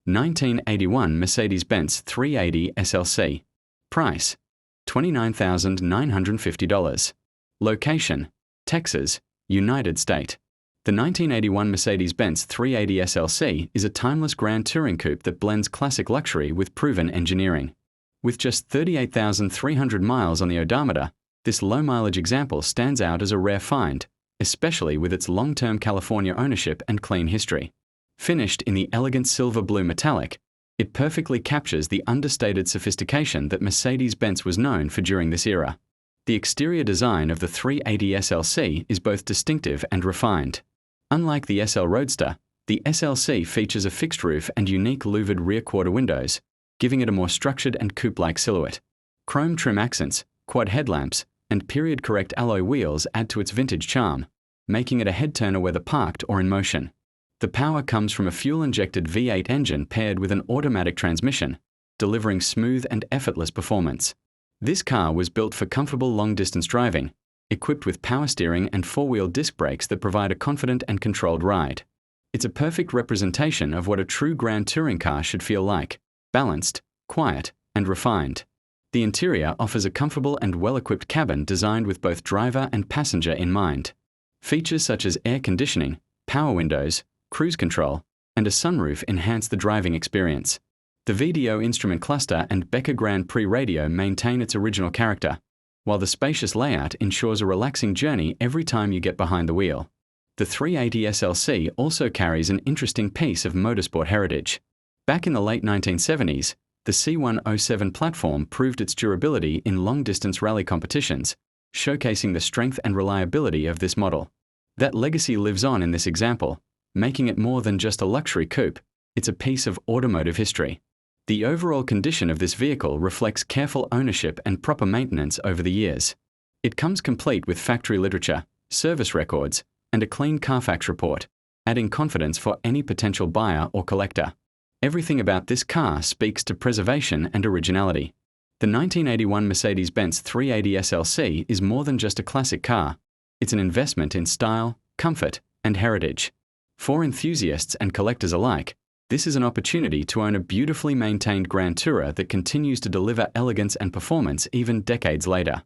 1981 Mercedes-Benz 380 SLC. Price: $29,950. Location: Texas, United States. The 1981 Mercedes-Benz 380 SLC is a timeless grand touring coupe that blends classic luxury with proven engineering. With just 38,300 miles on the odometer, this low-mileage example stands out as a rare find, especially with its long-term California ownership and clean history. Finished in the elegant silver blue metallic, it perfectly captures the understated sophistication that Mercedes-Benz was known for during this era. The exterior design of the 380 SLC is both distinctive and refined. Unlike the SL Roadster, the SLC features a fixed roof and unique louvered rear quarter windows, giving it a more structured and coupe-like silhouette. Chrome trim accents, quad headlamps, and period-correct alloy wheels add to its vintage charm, making it a head-turner whether parked or in motion. The power comes from a fuel-injected V8 engine paired with an automatic transmission, delivering smooth and effortless performance. This car was built for comfortable long-distance driving, equipped with power steering and four-wheel disc brakes that provide a confident and controlled ride. It's a perfect representation of what a true grand touring car should feel like: balanced, quiet, and refined. The interior offers a comfortable and well-equipped cabin designed with both driver and passenger in mind. Features such as air conditioning, power windows, cruise control, and a sunroof enhance the driving experience. The VDO instrument cluster and Becker Grand Prix radio maintain its original character, while the spacious layout ensures a relaxing journey every time you get behind the wheel. The 380 SLC also carries an interesting piece of motorsport heritage. Back in the late 1970s, the C107 platform proved its durability in long-distance rally competitions, showcasing the strength and reliability of this model. That legacy lives on in this example, making it more than just a luxury coupe. It's a piece of automotive history. The overall condition of this vehicle reflects careful ownership and proper maintenance over the years. It comes complete with factory literature, service records, and a clean Carfax report, adding confidence for any potential buyer or collector. Everything about this car speaks to preservation and originality. The 1981 Mercedes-Benz 380 SLC is more than just a classic car. It's an investment in style, comfort, and heritage. For enthusiasts and collectors alike, this is an opportunity to own a beautifully maintained Grand Tourer that continues to deliver elegance and performance even decades later.